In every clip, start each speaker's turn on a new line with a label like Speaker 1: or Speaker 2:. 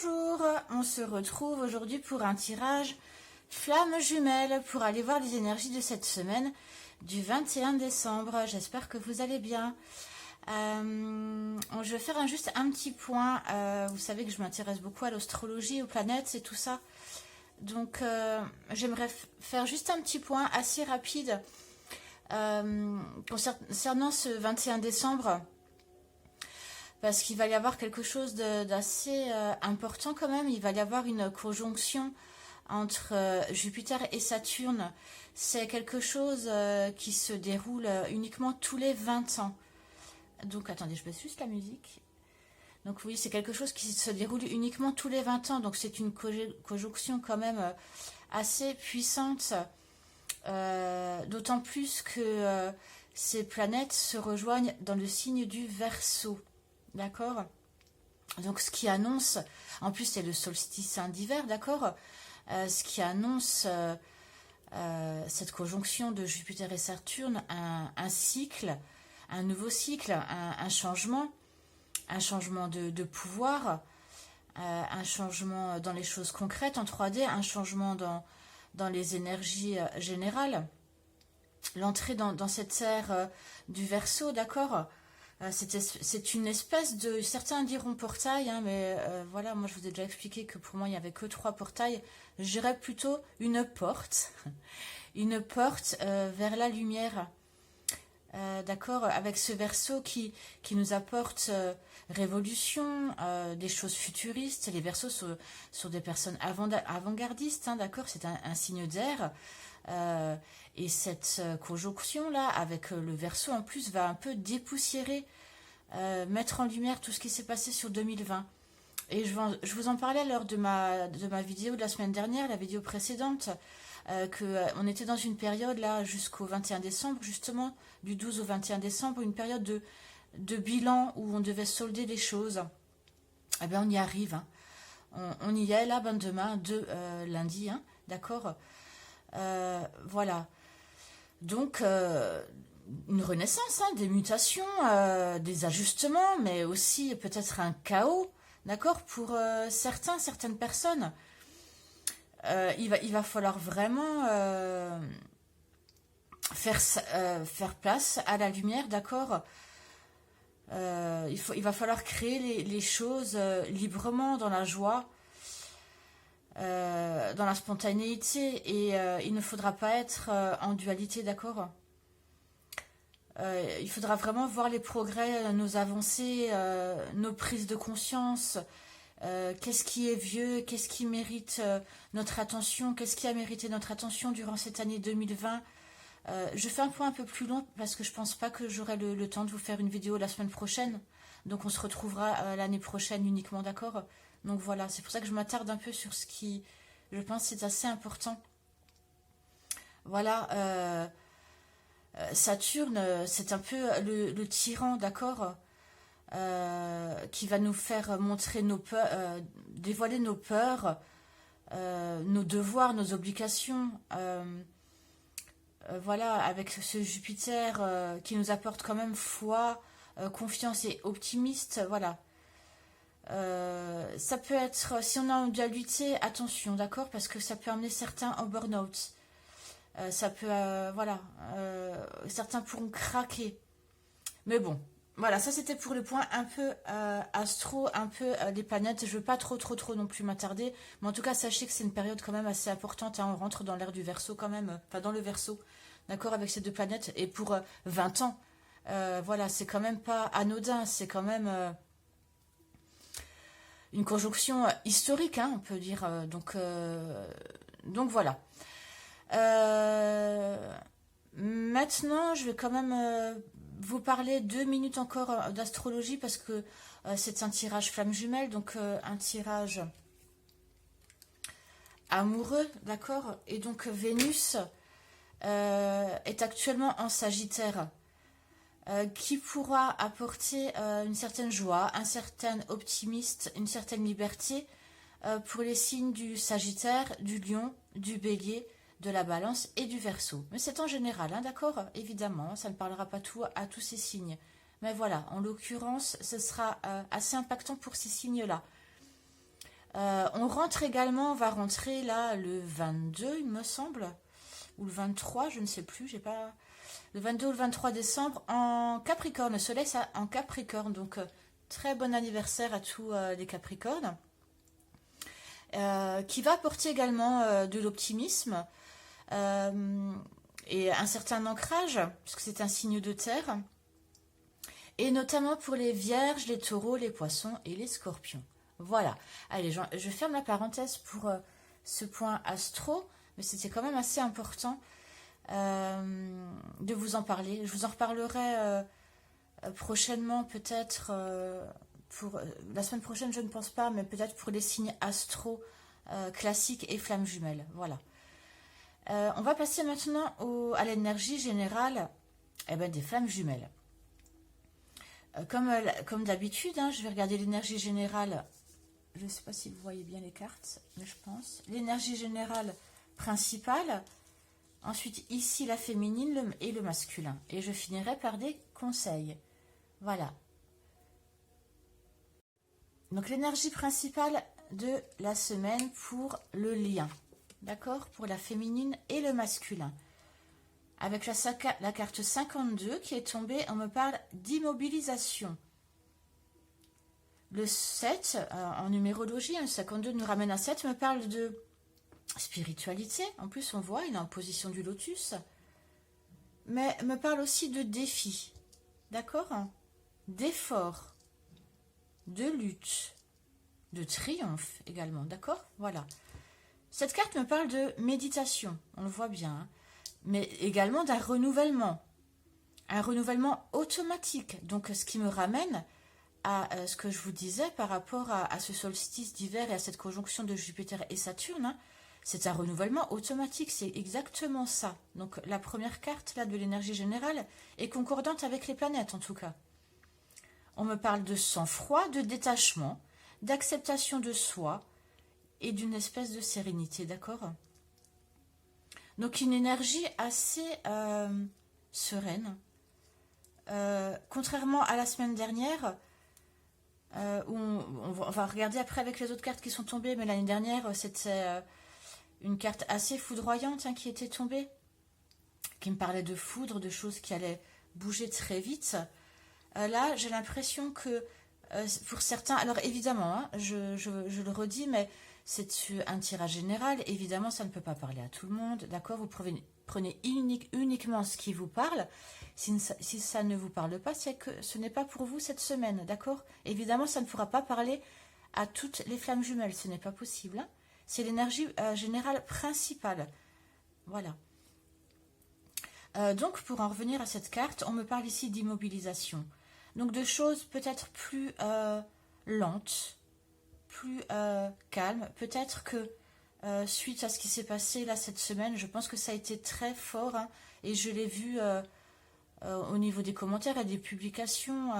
Speaker 1: Bonjour, on se retrouve aujourd'hui pour un tirage flamme jumelle pour aller voir les énergies de cette semaine du 21 décembre. J'espère que vous allez bien. Je vais faire juste un petit point. Vous savez que je m'intéresse beaucoup à l'astrologie, aux planètes et tout ça. Donc j'aimerais faire juste un petit point assez rapide concernant ce 21 décembre. Parce qu'il va y avoir quelque chose d'assez important quand même. Il va y avoir une conjonction entre Jupiter et Saturne. C'est quelque chose qui se déroule uniquement tous les 20 ans. Donc, attendez, je baisse juste la musique. Donc oui, c'est quelque chose qui se déroule uniquement tous les 20 ans. Donc c'est une conjonction quand même assez puissante. D'autant plus que ces planètes se rejoignent dans le signe du Verseau. D'accord. Donc ce qui annonce, en plus c'est le solstice d'hiver, d'accord, ce qui annonce cette conjonction de Jupiter et Saturne, un cycle, un nouveau cycle, un changement de pouvoir, un changement dans les choses concrètes en 3D, un changement dans les énergies générales, l'entrée dans cette ère du Verseau, d'accord. C'est une espèce de, certains diront portail, hein, mais voilà, moi je vous ai déjà expliqué que pour moi il n'y avait que 3 portails. Je dirais plutôt une porte, une porte vers la lumière, d'accord, avec ce Verseau qui nous apporte révolution, des choses futuristes. Les Verseaux sont des personnes avant-gardistes, hein, d'accord, c'est un signe d'air. Et cette conjonction-là, avec le Verseau en plus, va un peu dépoussiérer, mettre en lumière tout ce qui s'est passé sur 2020. Et je vous en parlais lors de ma vidéo de la semaine dernière, la vidéo précédente, qu'on était dans une période là jusqu'au 21 décembre, justement, du 12 au 21 décembre, une période de bilan où on devait solder les choses. Eh bien, on y arrive. Hein. On y est là, ben demain, lundi, hein, d'accord. Voilà. Donc, une renaissance, hein, des mutations, des ajustements, mais aussi peut-être un chaos, d'accord, pour certaines personnes. Il va falloir vraiment faire place à la lumière, d'accord. Il va falloir créer les choses librement, dans la joie, dans la spontanéité, et il ne faudra pas être en dualité, d'accord. Il faudra vraiment voir les progrès, nos avancées, nos prises de conscience, qu'est-ce qui est vieux, qu'est-ce qui mérite notre attention, qu'est-ce qui a mérité notre attention durant cette année 2020. Je fais un point un peu plus long parce que je pense pas que j'aurai le temps de vous faire une vidéo la semaine prochaine. Donc on se retrouvera l'année prochaine uniquement, d'accord. Donc voilà, c'est pour ça que je m'attarde un peu sur ce qui, je pense, c'est assez important. Voilà, Saturne, c'est un peu le tyran, d'accord, qui va nous faire montrer nos peurs, dévoiler nos peurs, nos devoirs, nos obligations. Voilà, avec ce Jupiter qui nous apporte quand même foi, confiance et optimiste, voilà. Ça peut être, si on a une dualité, attention, d'accord, parce que ça peut amener certains au burn-out. Ça peut, voilà, certains pourront craquer. Mais bon, voilà, ça c'était pour le point un peu astro, un peu des planètes. Je veux pas trop non plus m'attarder, mais en tout cas sachez que c'est une période quand même assez importante. Hein, on rentre dans l'ère du Verseau quand même, enfin dans le Verseau, d'accord, avec ces 2 planètes. Et pour 20 ans, voilà, c'est quand même pas anodin, c'est quand même une conjonction historique, hein, on peut dire. Donc voilà. Maintenant, je vais quand même vous parler 2 minutes encore d'astrologie parce que c'est un tirage flamme jumelle, donc un tirage amoureux, d'accord. Et donc Vénus est actuellement en Sagittaire, qui pourra apporter une certaine joie, un certain optimisme, une certaine liberté pour les signes du Sagittaire, du Lion, du Bélier, de la Balance et du Verseau. Mais c'est en général, hein, d'accord, évidemment, ça ne parlera pas tout à tous ces signes. Mais voilà, en l'occurrence, ce sera assez impactant pour ces signes-là. On rentre également, on va rentrer là le 22, il me semble, ou le 23, je ne sais plus, j'ai pas... Le 22 ou le 23 décembre en Capricorne, le soleil ça, en Capricorne, donc très bon anniversaire à tous les Capricornes, qui va apporter également de l'optimisme et un certain ancrage, puisque c'est un signe de terre, et notamment pour les vierges, les taureaux, les poissons et les scorpions. Voilà. Allez, je ferme la parenthèse pour ce point astro, mais c'était quand même assez important de vous en parler. Je vous en reparlerai prochainement, peut-être pour la semaine prochaine, je ne pense pas, mais peut-être pour les signes astro classiques et flammes jumelles. Voilà. On va passer maintenant à l'énergie générale des flammes jumelles. Comme d'habitude, hein, je vais regarder l'énergie générale. Je ne sais pas si vous voyez bien les cartes, mais je pense. L'énergie générale principale. Ensuite, ici, la féminine et le masculin. Et je finirai par des conseils. Voilà. Donc, l'énergie principale de la semaine pour le lien. D'accord? Pour la féminine et le masculin. Avec la carte 52 qui est tombée, on me parle d'immobilisation. Le 7, en numérologie, le 52 nous ramène à 7, me parle de spiritualité. En plus, on voit, il est en position du lotus. Mais me parle aussi de défi. D'accord? D'effort, de lutte, de triomphe également. D'accord? Voilà. Cette carte me parle de méditation, on le voit bien, hein, mais également d'un renouvellement. Un renouvellement automatique. Donc, ce qui me ramène à ce que je vous disais par rapport à ce solstice d'hiver et à cette conjonction de Jupiter et Saturne, hein, c'est un renouvellement automatique, c'est exactement ça. Donc la première carte là de l'énergie générale est concordante avec les planètes en tout cas. On me parle de sang-froid, de détachement, d'acceptation de soi et d'une espèce de sérénité, d'accord? Donc une énergie assez sereine. Contrairement à la semaine dernière, où on va regarder après avec les autres cartes qui sont tombées, mais l'année dernière, c'était une carte assez foudroyante hein, qui était tombée, qui me parlait de foudre, de choses qui allaient bouger très vite. Là, j'ai l'impression que pour certains, alors évidemment, hein, je le redis, mais c'est un tirage général, évidemment, ça ne peut pas parler à tout le monde, d'accord? Vous prenez uniquement ce qui vous parle. Si ça ne vous parle pas, c'est que ce n'est pas pour vous cette semaine, d'accord? Évidemment, ça ne pourra pas parler à toutes les flammes jumelles, ce n'est pas possible. Hein. C'est l'énergie générale principale. Voilà. Donc, pour en revenir à cette carte, on me parle ici d'immobilisation. Donc, de choses peut-être plus lentes, plus calmes. Peut-être que suite à ce qui s'est passé là cette semaine, je pense que ça a été très fort. Hein, et je l'ai vu au niveau des commentaires et des publications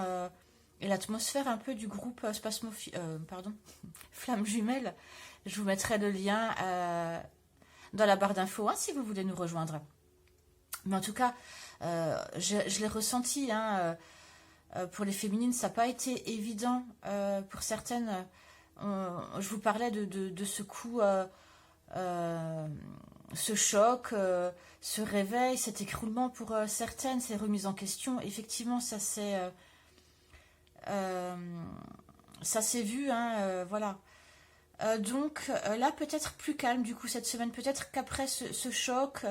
Speaker 1: et l'atmosphère un peu du groupe Flammes Jumelles. Je vous mettrai le lien dans la barre d'infos hein, si vous voulez nous rejoindre. Mais en tout cas, je l'ai ressenti. Hein, pour les féminines, ça n'a pas été évident. Pour certaines, je vous parlais de ce coup, ce choc, ce réveil, cet écroulement pour certaines, ces remises en question. Effectivement, ça s'est vu. Hein, voilà. Donc là, peut-être plus calme du coup cette semaine. Peut-être qu'après ce choc,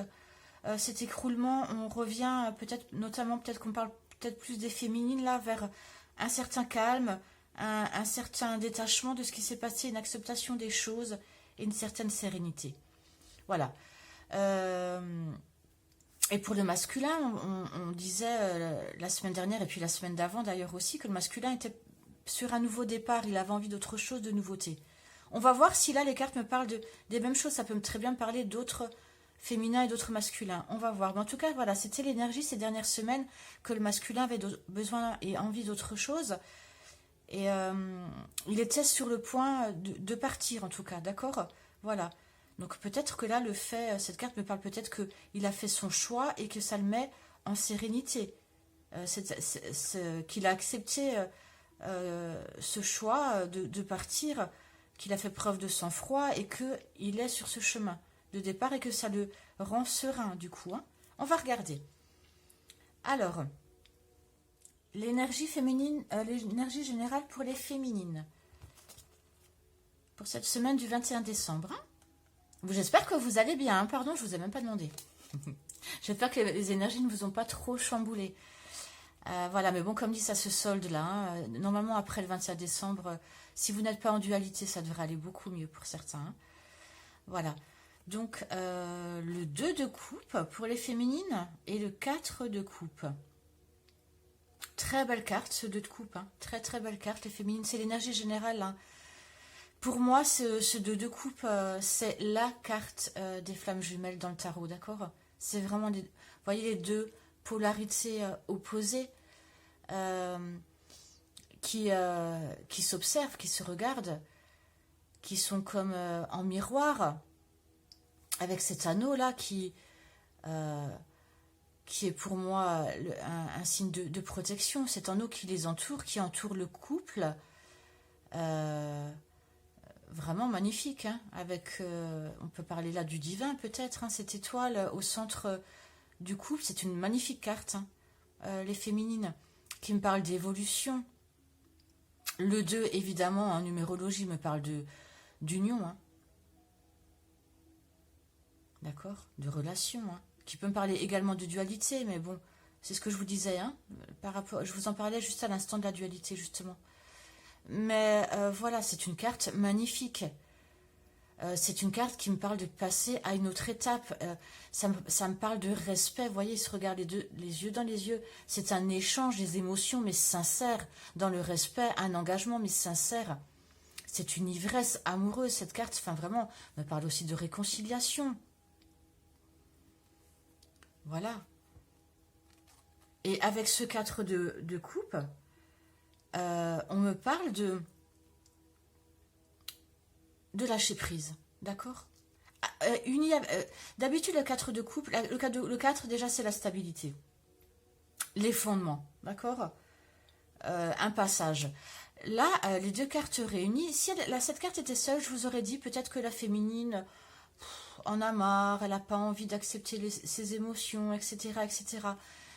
Speaker 1: cet écroulement, on revient peut-être qu'on parle peut-être plus des féminines là, vers un certain calme, un certain détachement de ce qui s'est passé, une acceptation des choses et une certaine sérénité. Voilà. Et pour le masculin, on disait la semaine dernière et puis la semaine d'avant d'ailleurs aussi que le masculin était sur un nouveau départ, il avait envie d'autre chose, de nouveauté. On va voir si là les cartes me parlent des mêmes choses, ça peut très bien me parler d'autres féminins et d'autres masculins. On va voir. Mais en tout cas, voilà, c'était l'énergie ces dernières semaines que le masculin avait besoin et envie d'autre chose. Et il était sur le point de partir, en tout cas, d'accord? Voilà. Donc peut-être que là, cette carte me parle peut-être qu'il a fait son choix et que ça le met en sérénité. Qu'il a accepté ce choix de partir, qu'il a fait preuve de sang-froid et qu'il est sur ce chemin de départ et que ça le rend serein du coup. Hein. On va regarder. Alors, l'énergie féminine, l'énergie générale pour les féminines. Pour cette semaine du 21 décembre. Hein. J'espère que vous allez bien. Hein. Pardon, je ne vous ai même pas demandé. J'espère que les énergies ne vous ont pas trop chamboulé. Voilà, mais bon, comme dit, ça se solde là. Hein. Normalement, après le 21 décembre, si vous n'êtes pas en dualité, ça devrait aller beaucoup mieux pour certains. Hein. Voilà. Donc, le 2 de coupe pour les féminines et le 4 de coupe. Très belle carte, ce 2 de coupe. Hein. Très, très belle carte, les féminines. C'est l'énergie générale. Hein. Pour moi, ce 2 de coupe, c'est la carte des flammes jumelles dans le tarot, d'accord? C'est vraiment, vous voyez, les deux polarités opposées qui s'observent, qui se regardent, qui sont comme en miroir, avec cet anneau-là qui est pour moi un signe de protection, cet anneau qui les entoure, qui entoure le couple. Vraiment magnifique, hein, avec, on peut parler là du divin peut-être, hein, cette étoile au centre du couple, c'est une magnifique carte, hein, les féminines, qui me parle d'évolution. Le 2, évidemment, en numérologie, me parle d'union, hein. D'accord, de relation, hein, qui peut me parler également de dualité, mais bon, c'est ce que je vous disais, hein, par rapport, je vous en parlais juste à l'instant de la dualité, justement. Mais voilà, c'est une carte magnifique. C'est une carte qui me parle de passer à une autre étape. Ça me parle de respect. Vous voyez, ils se regardent les yeux dans les yeux. C'est un échange des émotions, mais sincère. Dans le respect, un engagement, mais sincère. C'est une ivresse amoureuse, cette carte. Enfin, vraiment, me parle aussi de réconciliation. Voilà. Et avec ce 4 de coupe... on me parle de lâcher prise, d'accord? D'habitude, le 4 de coupe, le 4 déjà c'est la stabilité, les fondements, d'accord? Un passage. Là, les deux cartes réunies, si cette carte était seule, je vous aurais dit peut-être que la féminine en a marre, elle n'a pas envie d'accepter ses émotions, etc., etc.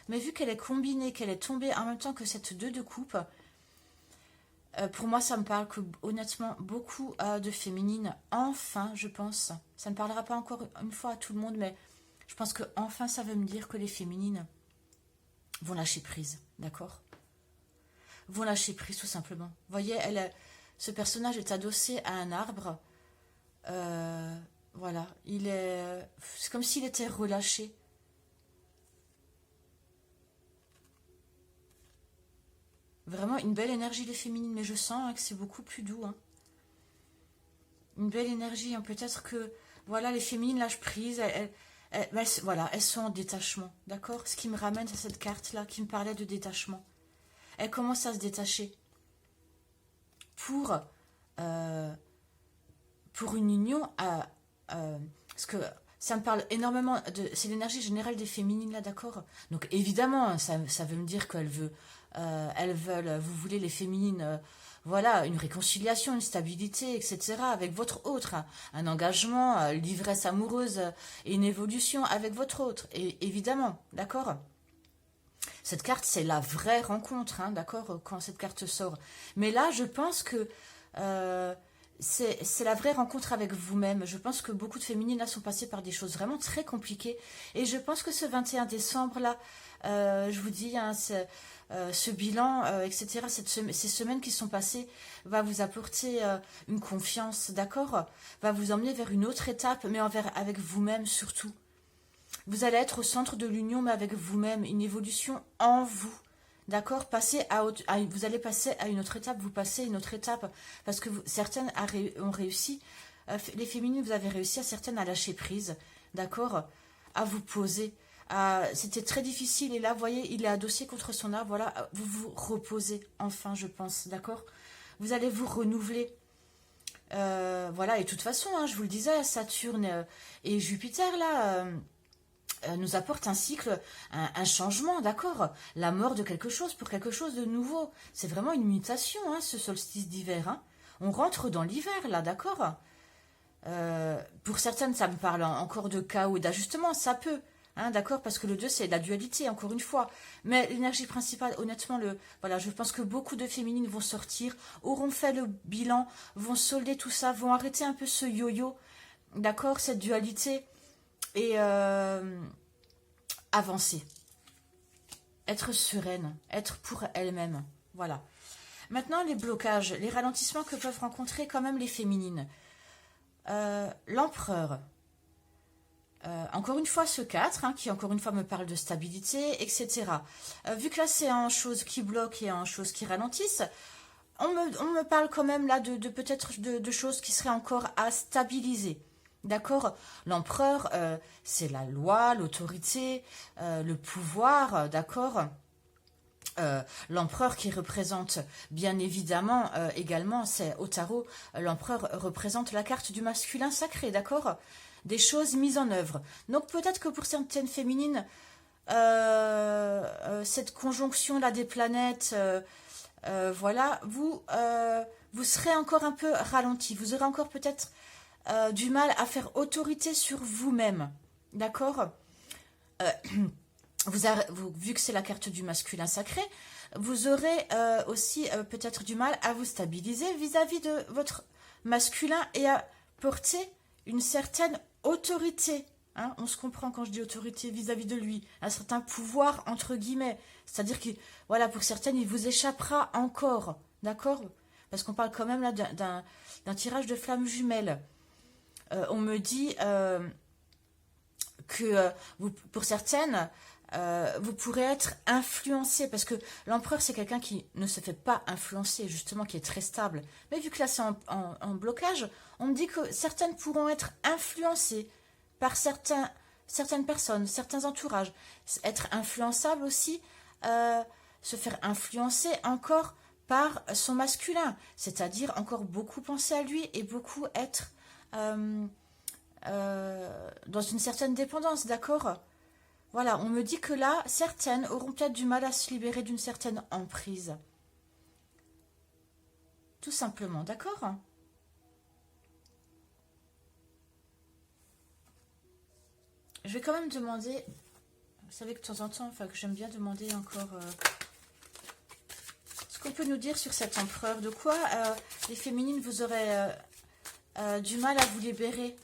Speaker 1: Mais vu qu'elle est combinée, qu'elle est tombée en même temps que cette 2 de coupe, pour moi, ça me parle que, honnêtement, beaucoup de féminines, enfin, je pense, ça ne parlera pas encore une fois à tout le monde, mais je pense que enfin, ça veut me dire que les féminines vont lâcher prise, d'accord? Vont lâcher prise, tout simplement. Vous voyez, ce personnage est adossé à un arbre. Voilà, c'est comme s'il était relâché. Vraiment une belle énergie les féminines, mais je sens que c'est beaucoup plus doux. Hein. Une belle énergie, hein. Peut-être que voilà, les féminines lâchent prise, voilà, elles sont en détachement, d'accord? Ce qui me ramène à cette carte-là, qui me parlait de détachement. Elles commencent à se détacher pour une union, parce que ça me parle énormément c'est l'énergie générale des féminines là, d'accord? Donc évidemment, ça veut me dire qu'elles veulent, vous voulez les féminines, voilà, une réconciliation, une stabilité, etc. avec votre autre, hein, un engagement, l'ivresse amoureuse et une évolution avec votre autre, et évidemment, d'accord? Cette carte, c'est la vraie rencontre, hein, d'accord, quand cette carte sort. Mais là, je pense que c'est la vraie rencontre avec vous-même. Je pense que beaucoup de féminines là sont passées par des choses vraiment très compliquées. Et je pense que ce 21 décembre là, je vous dis, hein, ce bilan, etc., ces semaines qui sont passées, va vous apporter une confiance, d'accord? Va vous emmener vers une autre étape, mais avec vous-même surtout. Vous allez être au centre de l'union, mais avec vous-même, une évolution en vous. D'accord, vous allez passer à une autre étape, vous passez à une autre étape, parce que certaines ont réussi, les féminines, vous avez réussi à certaines à lâcher prise, d'accord, à vous poser. C'était très difficile, et là, vous voyez, il est adossé contre son arbre, voilà, vous vous reposez, enfin, je pense, d'accord. Vous allez vous renouveler. Voilà, et de toute façon, hein, je vous le disais, Saturne et Jupiter, là... nous apporte un cycle, un changement, d'accord? La mort de quelque chose pour quelque chose de nouveau. C'est vraiment une mutation, hein, ce solstice d'hiver. Hein. On rentre dans l'hiver, là, d'accord? Pour certaines, ça me parle encore de chaos, d'ajustement, ça peut. Hein, d'accord, parce que le 2, c'est la dualité, encore une fois. Mais l'énergie principale, honnêtement, voilà, je pense que beaucoup de féminines vont sortir, auront fait le bilan, vont solder tout ça, vont arrêter un peu ce yo-yo, d'accord, cette dualité, et avancer. Être sereine, être pour elle-même. Voilà. Maintenant, les blocages, les ralentissements que peuvent rencontrer quand même les féminines. L'empereur. Encore une fois, ce 4, qui encore une fois me parle de stabilité, etc. Vu que là, c'est en choses qui bloquent et en choses qui ralentissent, on me parle quand même là de peut-être de choses qui seraient encore à stabiliser. D'accord? L'empereur, c'est la loi, l'autorité, le pouvoir, d'accord? L'empereur qui représente bien évidemment également, c'est au tarot, l'empereur représente la carte du masculin sacré, d'accord? Des choses mises en œuvre. Donc peut-être que pour certaines féminines, cette conjonction-là des planètes, voilà, vous serez encore un peu ralenti. Vous aurez encore peut-être du mal à faire autorité sur vous-même. D'accord? Vu que c'est la carte du masculin sacré, vous aurez aussi peut-être du mal à vous stabiliser vis-à-vis de votre masculin et à porter une certaine autorité. Hein, on se comprend quand je dis autorité vis-à-vis de lui, un certain pouvoir entre guillemets. C'est-à-dire que, voilà, pour certaines, il vous échappera encore. D'accord? Parce qu'on parle quand même là d'un tirage de flammes jumelles. On me dit que pour certaines, vous pourrez être influencé, parce que l'empereur, c'est quelqu'un qui ne se fait pas influencer, justement, qui est très stable. Mais vu que là, c'est en blocage, on me dit que certaines pourront être influencées par certaines personnes, certains entourages. Être influençable aussi, se faire influencer encore par son masculin, c'est-à-dire encore beaucoup penser à lui et beaucoup être dans une certaine dépendance, d'accord? Voilà, on me dit que là, certaines auront peut-être du mal à se libérer d'une certaine emprise. Tout simplement, d'accord? Je vais quand même demander, vous savez que de temps en temps, enfin que j'aime bien demander encore ce qu'on peut nous dire sur cet empereur. De quoi les féminines, vous aurez du mal à vous libérer?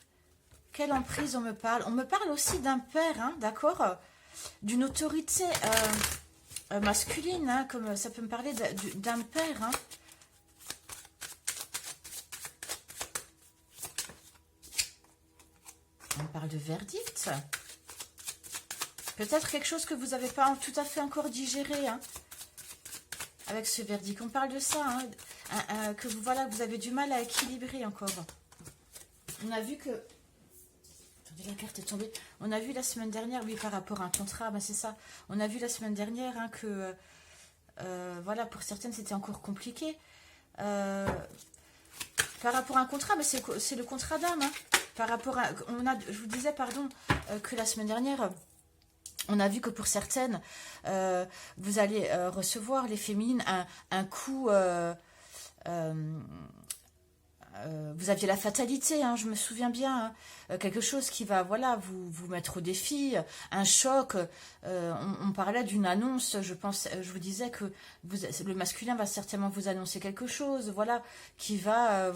Speaker 1: Quelle emprise on me parle? On me parle aussi d'un père, hein, d'accord? D'une autorité masculine, hein, comme ça peut me parler d'un père. Hein. On parle de verdict. Peut-être quelque chose que vous n'avez pas tout à fait encore digéré, hein, avec ce verdict. On parle de ça, hein, que voilà, vous avez du mal à équilibrer encore. On a vu que... La carte est tombée. On a vu la semaine dernière, oui, par rapport à un contrat, ben c'est ça. On a vu la semaine dernière que, voilà, pour certaines, c'était encore compliqué. Par rapport à un contrat, ben c'est le contrat d'âme. Hein. Par rapport à, je vous disais, pardon, que la semaine dernière, on a vu que pour certaines, vous allez recevoir, les féminines, un coup... vous aviez la fatalité, hein, je me souviens bien, hein, quelque chose qui va, voilà, vous mettre au défi, un choc. On parlait d'une annonce, je vous disais que le masculin va certainement vous annoncer quelque chose, voilà, qui va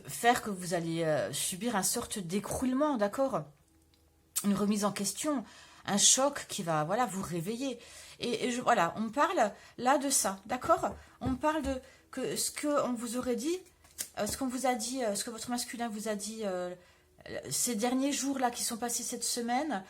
Speaker 1: faire que vous allez subir une sorte d'écroulement, d'accord? Une remise en question, un choc qui va, voilà, vous réveiller. Voilà, on parle là de ça, d'accord? On parle de que ce qu'on vous aurait dit, ce qu'on vous a dit, ce que votre masculin vous a dit ces derniers jours-là qui sont passés cette semaine,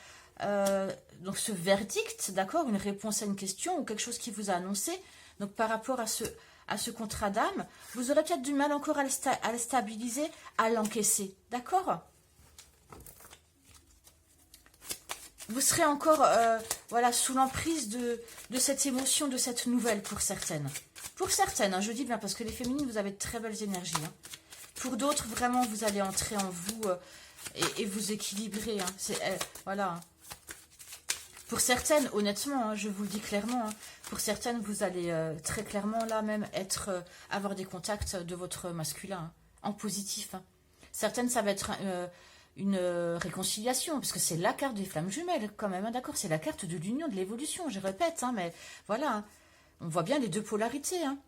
Speaker 1: donc ce verdict, d'accord, une réponse à une question ou quelque chose qui vous a annoncé, donc par rapport à ce contrat d'âme, vous aurez peut-être du mal encore à le stabiliser, à l'encaisser, d'accord? Vous serez encore voilà, sous l'emprise de cette émotion, de cette nouvelle pour certaines. Pour certaines, hein, je dis bien, parce que les féminines, vous avez de très belles énergies. Hein. Pour d'autres, vraiment, vous allez entrer en vous et vous équilibrer. Hein. Voilà. Pour certaines, honnêtement, hein, je vous le dis clairement, hein, pour certaines, vous allez très clairement là même avoir des contacts de votre masculin, hein, en positif. Hein. Certaines, ça va être une réconciliation, parce que c'est la carte des flammes jumelles quand même, hein, d'accord? C'est la carte de l'union, de l'évolution, je répète, hein, mais voilà, hein, on voit bien les deux polarités. Hein.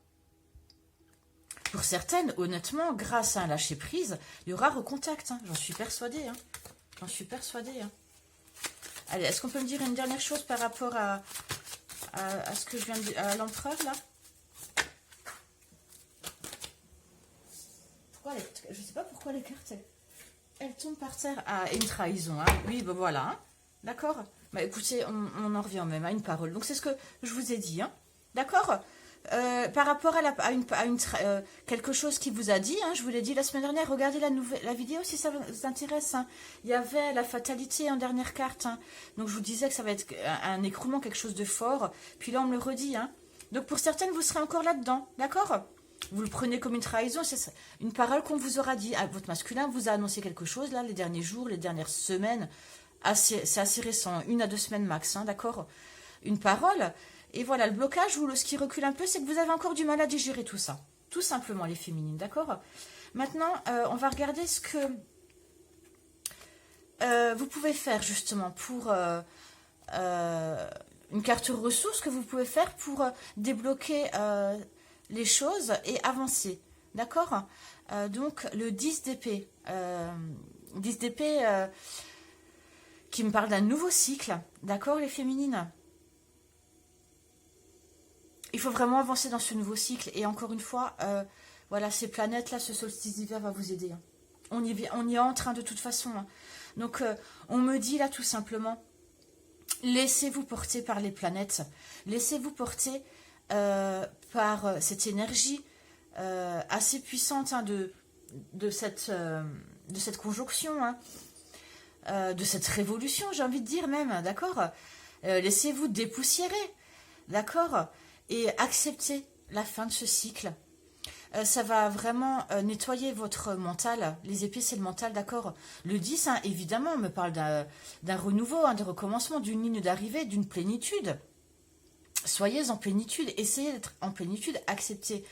Speaker 1: Pour certaines, honnêtement, grâce à un lâcher-prise, il y aura recontact, hein, j'en suis persuadée. Hein, j'en suis persuadée. Hein. Allez, est-ce qu'on peut me dire une dernière chose par rapport à ce que je viens de dire, à l'empereur, là? Je ne sais pas pourquoi les cartes, elles tombent par terre. Ah, et une trahison, hein. Oui, ben voilà, hein. D'accord. Bah écoutez, on en revient même à une parole. Donc c'est ce que je vous ai dit, hein. D'accord. Par rapport à quelque chose qu'il vous a dit, hein, je vous l'ai dit la semaine dernière, regardez la vidéo si ça vous intéresse. Hein. Il y avait la fatalité en dernière carte. Hein. Donc je vous disais que ça va être un écroulement, quelque chose de fort. Puis là on me le redit. Hein. Donc pour certaines, vous serez encore là-dedans. D'accord. Vous le prenez comme une trahison, c'est une parole qu'on vous aura dit. Ah, votre masculin vous a annoncé quelque chose là, les derniers jours, les dernières semaines. C'est assez récent, 1 à 2 semaines max, hein, d'accord. Une parole. Et voilà, le blocage ou ce qui recule un peu, c'est que vous avez encore du mal à digérer tout ça. Tout simplement, les féminines, d'accord? Maintenant, on va regarder ce que vous pouvez faire, justement, pour une carte ressource que vous pouvez faire pour débloquer les choses et avancer, d'accord? Donc, le 10 d'épée. 10 d'épée qui me parle d'un nouveau cycle, d'accord, les féminines? Il faut vraiment avancer dans ce nouveau cycle. Et encore une fois, voilà, ces planètes-là, ce solstice d'hiver va vous aider. Hein. On y est en train de toute façon. Hein. Donc, on me dit là tout simplement, laissez-vous porter par les planètes. Laissez-vous porter par cette énergie assez puissante hein, de cette conjonction, hein, de cette révolution, j'ai envie de dire même, d'accord. Laissez-vous dépoussiérer, d'accord. Et accepter la fin de ce cycle. Ça va vraiment nettoyer votre mental. Les épées, c'est le mental, d'accord. Le 10, hein, évidemment, me parle d'un renouveau, d'un recommencement, d'une ligne d'arrivée, d'une plénitude. Soyez en plénitude, essayez d'être en plénitude, acceptez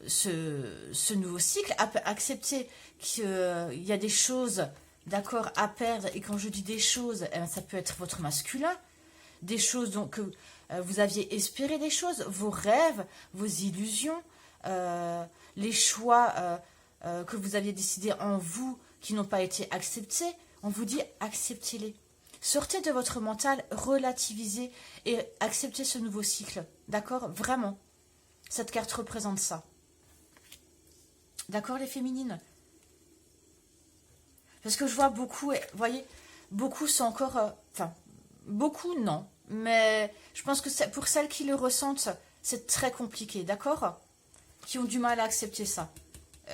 Speaker 1: ce nouveau cycle, acceptez qu'il y a des choses, d'accord, à perdre. Et quand je dis des choses, ça peut être votre masculin, des choses donc vous aviez espéré des choses, vos rêves, vos illusions, les choix que vous aviez décidés en vous qui n'ont pas été acceptés. On vous dit acceptez-les. Sortez de votre mental, relativisez et acceptez ce nouveau cycle. D'accord? Vraiment. Cette carte représente ça. D'accord, les féminines? Parce que je vois beaucoup, vous voyez, beaucoup sont encore... Enfin, beaucoup non. Mais je pense que pour celles qui le ressentent, c'est très compliqué, d'accord? Qui ont du mal à accepter ça,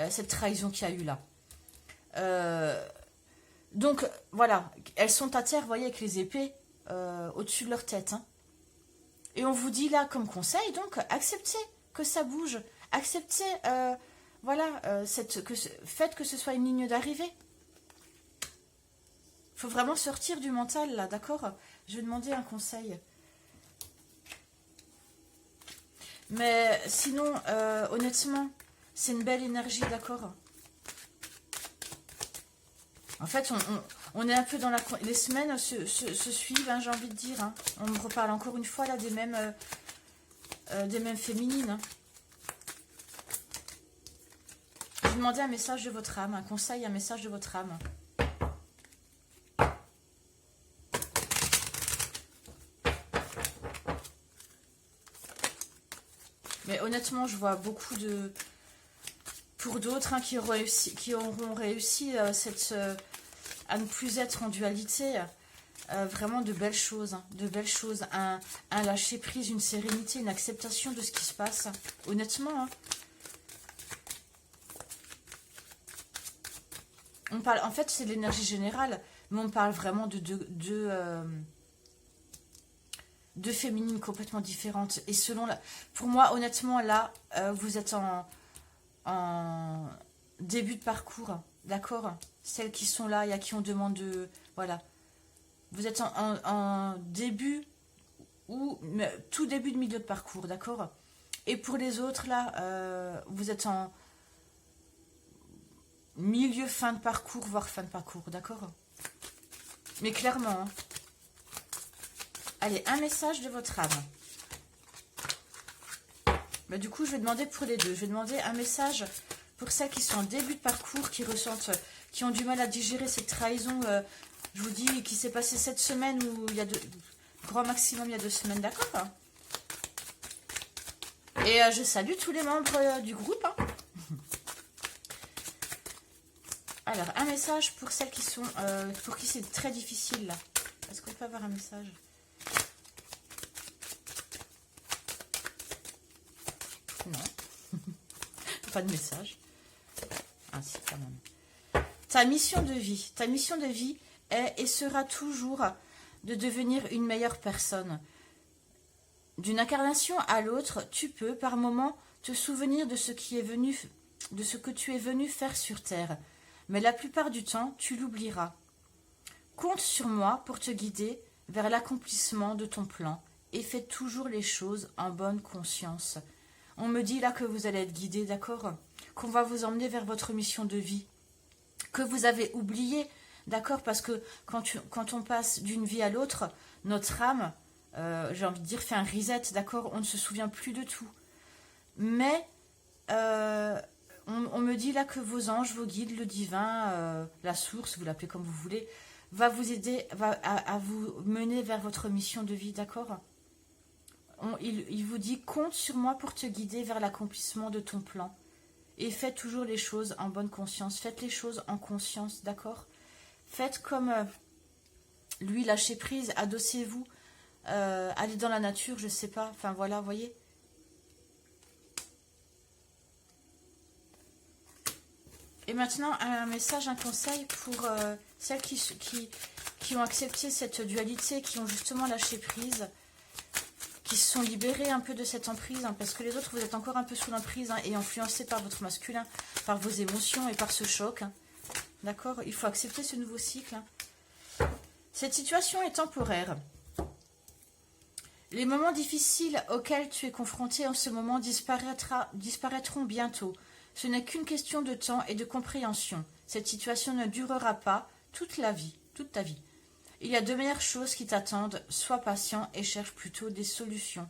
Speaker 1: cette trahison qu'il y a eu là. Donc, voilà, elles sont à terre, vous voyez, avec les épées au-dessus de leur tête. Hein. Et on vous dit là, comme conseil, donc, acceptez que ça bouge. Acceptez, voilà, faites que ce soit une ligne d'arrivée. Il faut vraiment sortir du mental, là, d'accord? Je vais demander un conseil. Mais sinon, honnêtement, c'est une belle énergie, d'accord? En fait, on est un peu dans la... Les semaines se suivent, hein, j'ai envie de dire. Hein. On me reparle encore une fois, là, des mêmes féminines. Hein. Je vais demander un message de votre âme, un conseil, un message de votre âme. Mais honnêtement, je vois beaucoup de... Pour d'autres hein, qui auront réussi à ne plus être en dualité, vraiment de belles choses. Hein, de belles choses. Un lâcher-prise, une sérénité, une acceptation de ce qui se passe. Honnêtement. Hein. On parle, en fait, c'est l'énergie générale. Mais on parle vraiment de deux féminines complètement différentes. Et selon pour moi, honnêtement, là, vous êtes en début de parcours, d'accord? Celles qui sont là et à qui on demande de... Voilà. Vous êtes en début ou tout début de milieu de parcours, d'accord? Et pour les autres, là, vous êtes en milieu, fin de parcours, voire fin de parcours, d'accord? Mais clairement, hein. Allez, un message de votre âme. Bah, du coup, je vais demander pour les deux. Je vais demander un message pour celles qui sont en début de parcours, qui ressentent, qui ont du mal à digérer cette trahison, je vous dis, qui s'est passée cette semaine ou il y a grand maximum il y a 2 semaines, d'accord? Et je salue tous les membres du groupe, hein. Alors, un message pour celles qui sont, pour qui c'est très difficile, là. Est-ce qu'on peut avoir un message? Non. Pas de message. Ah si, quand même. Ta mission de vie est et sera toujours de devenir une meilleure personne. D'une incarnation à l'autre, tu peux, par moments, te souvenir de ce que tu es venu faire sur Terre. Mais la plupart du temps, tu l'oublieras. Compte sur moi pour te guider vers l'accomplissement de ton plan et fais toujours les choses en bonne conscience. On me dit là que vous allez être guidé, d'accord? Qu'on va vous emmener vers votre mission de vie. Que vous avez oublié, d'accord? Parce que quand on passe d'une vie à l'autre, notre âme, j'ai envie de dire, fait un reset, d'accord? On ne se souvient plus de tout. Mais on me dit là que vos anges, vos guides, le divin, la source, vous l'appelez comme vous voulez, va vous aider à vous mener vers votre mission de vie, d'accord? Il vous dit, compte sur moi pour te guider vers l'accomplissement de ton plan. Et faites toujours les choses en bonne conscience. Faites les choses en conscience, d'accord? Faites comme lui, lâchez prise, adossez-vous, allez dans la nature, je sais pas. Enfin voilà, vous voyez. Et maintenant, un message, un conseil pour celles qui ont accepté cette dualité, qui ont justement lâché prise, qui se sont libérés un peu de cette emprise, hein, parce que les autres, vous êtes encore un peu sous l'emprise, hein, et influencés par votre masculin, par vos émotions et par ce choc. Hein. D'accord? Il faut accepter ce nouveau cycle. Hein. Cette situation est temporaire. Les moments difficiles auxquels tu es confronté en ce moment disparaîtront bientôt. Ce n'est qu'une question de temps et de compréhension. Cette situation ne durera pas toute la vie, toute ta vie. Il y a de meilleures choses qui t'attendent. Sois patient et cherche plutôt des solutions.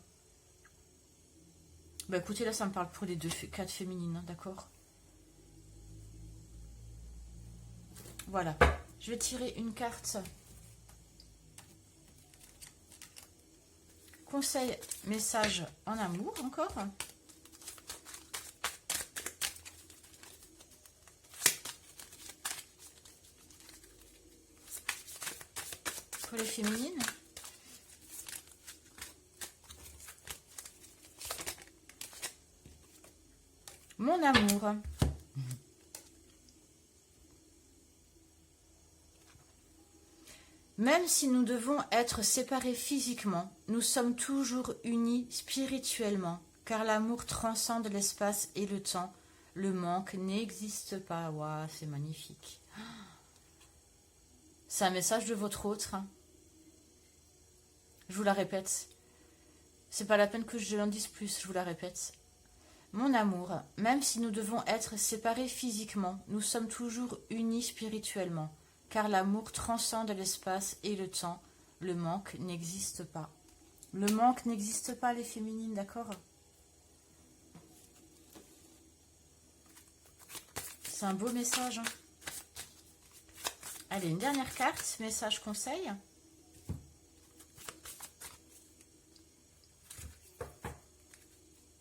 Speaker 1: Bah écoutez, là ça me parle pour les deux cas féminines, hein, d'accord? Voilà. Je vais tirer une carte. Conseil, message en amour encore. Pour les féminines. Mon amour. Même si nous devons être séparés physiquement, nous sommes toujours unis spirituellement, car l'amour transcende l'espace et le temps. Le manque n'existe pas. Waouh, c'est magnifique. C'est un message de votre autre. Hein. Je vous la répète. C'est pas la peine que je l'en dise plus, je vous la répète. Mon amour, même si nous devons être séparés physiquement, nous sommes toujours unis spirituellement. Car l'amour transcende l'espace et le temps. Le manque n'existe pas. Le manque n'existe pas, les féminines, d'accord? C'est un beau message. Hein. Allez, une dernière carte, message conseil.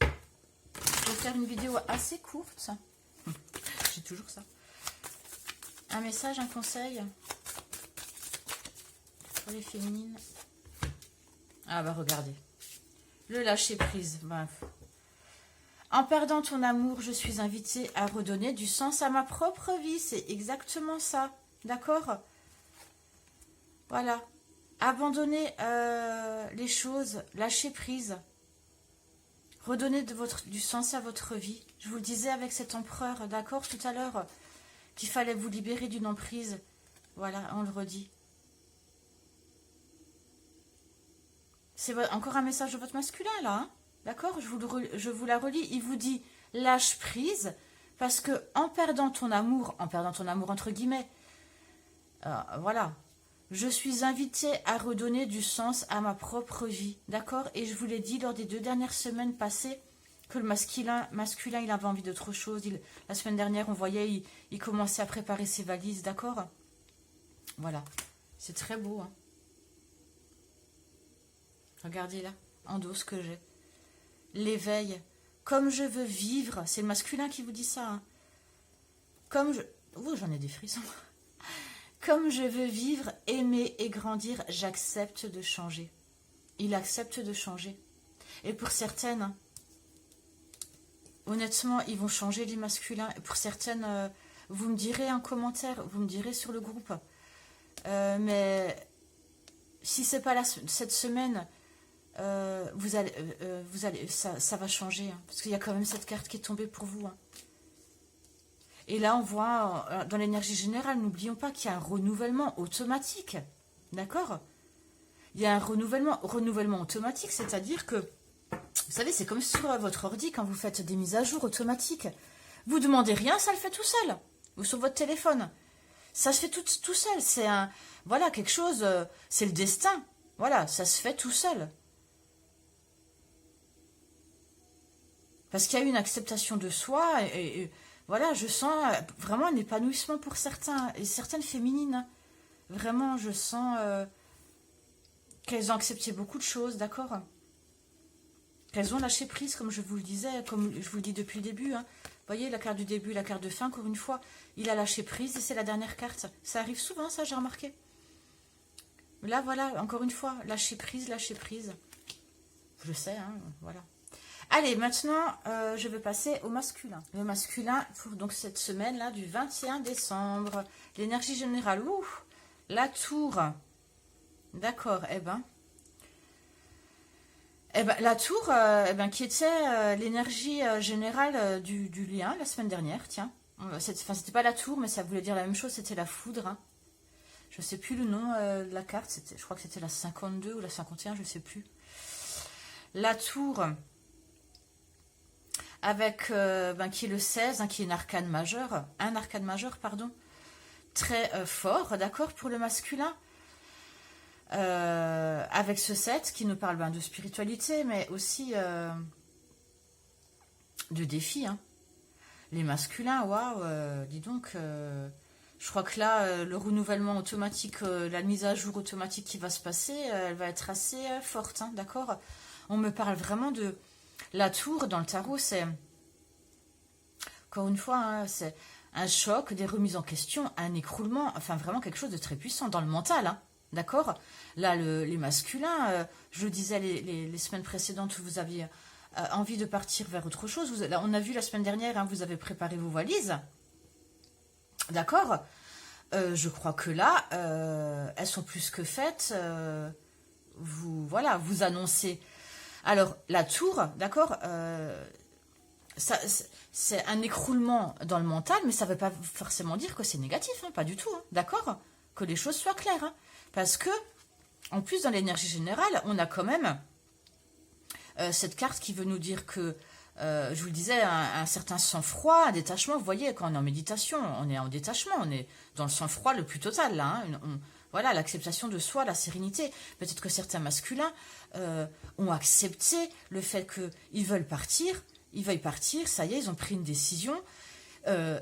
Speaker 1: Je vais faire une vidéo assez courte. J'ai toujours ça. Un message, un conseil pour les féminines. Ah bah regardez. Le lâcher prise. Bref. En perdant ton amour, je suis invitée à redonner du sens à ma propre vie. C'est exactement ça. D'accord? Voilà. Abandonner les choses. Lâcher prise. Redonner du sens à votre vie. Je vous le disais avec cet empereur, d'accord, tout à l'heure, qu'il fallait vous libérer d'une emprise. Voilà, on le redit. C'est encore un message de votre masculin, là. Hein. D'accord, je vous la relis. Il vous dit, lâche prise, parce que en perdant ton amour entre guillemets, voilà, je suis invitée à redonner du sens à ma propre vie. D'accord. Et je vous l'ai dit lors des 2 dernières semaines passées, que le masculin, il avait envie d'autre chose. La semaine dernière, on voyait, il commençait à préparer ses valises, d'accord. Voilà, c'est très beau. Hein. Regardez là, en dos ce que j'ai. L'éveil, comme je veux vivre, c'est le masculin qui vous dit ça. Hein. Comme je... Oh, j'en ai des frissons. Comme je veux vivre, aimer et grandir, j'accepte de changer. Il accepte de changer. Et pour certaines... Hein, honnêtement, ils vont changer les masculins. Pour certaines, vous me direz en commentaire, vous me direz sur le groupe. Mais si c'est pas cette semaine, vous allez, ça va changer. Hein, parce qu'il y a quand même cette carte qui est tombée pour vous. Hein. Et là, on voit, dans l'énergie générale, n'oublions pas qu'il y a un renouvellement automatique. D'accord? Il y a un renouvellement automatique, c'est-à-dire que vous savez, c'est comme sur votre ordi quand vous faites des mises à jour automatiques. Vous demandez rien, ça le fait tout seul. Ou sur votre téléphone. Ça se fait tout seul. C'est un... Voilà, quelque chose... c'est le destin. Voilà, ça se fait tout seul. Parce qu'il y a une acceptation de soi. Et voilà, je sens vraiment un épanouissement pour certains. Et certaines féminines. Vraiment, je sens qu'elles ont accepté beaucoup de choses, d'accord ? Qu'elles ont lâché prise, comme je vous le disais, comme je vous le dis depuis le début. Hein. Vous voyez, la carte du début, la carte de fin, encore une fois, il a lâché prise et c'est la dernière carte. Ça arrive souvent, ça, j'ai remarqué. Là, voilà, encore une fois, lâcher prise, lâcher prise. Je sais, hein, voilà. Allez, maintenant, je vais passer au masculin. Le masculin, pour donc cette semaine-là, du 21 décembre. L'énergie générale, ouh, la tour. D'accord, eh ben... la tour, qui était l'énergie générale du lien la semaine dernière, tiens. C'était pas la tour, mais ça voulait dire la même chose, c'était la foudre. Hein. Je sais plus le nom de la carte, je crois que c'était la 52 ou la 51, je sais plus. La tour, avec qui est le 16, hein, qui est un arcane majeur, pardon, très fort, d'accord, pour le masculin. Avec ce 7 qui nous parle de spiritualité, mais aussi de défis. Hein. Les masculins, waouh, dis donc, je crois que là, le renouvellement automatique, la mise à jour automatique qui va se passer, elle va être assez forte, hein, d'accord. On me parle vraiment de la tour dans le tarot, c'est, encore une fois, hein, c'est un choc, des remises en question, un écroulement, enfin vraiment quelque chose de très puissant dans le mental, hein. D'accord. Là, les masculins, je le disais les semaines précédentes où vous aviez envie de partir vers autre chose. Là, on a vu la semaine dernière, hein, vous avez préparé vos valises. D'accord. Je crois que là, elles sont plus que faites. Vous annoncez. Alors, la tour, d'accord, c'est un écroulement dans le mental, mais ça ne veut pas forcément dire que c'est négatif, hein, pas du tout. Hein, d'accord. Que les choses soient claires. Hein. Parce que, en plus, dans l'énergie générale, on a quand même cette carte qui veut nous dire que, je vous le disais, un certain sang-froid, un détachement. Vous voyez, quand on est en méditation, on est en détachement, on est dans le sang-froid le plus total, là. Hein, voilà, l'acceptation de soi, la sérénité. Peut-être que certains masculins ont accepté le fait qu'ils veulent partir, ça y est, ils ont pris une décision.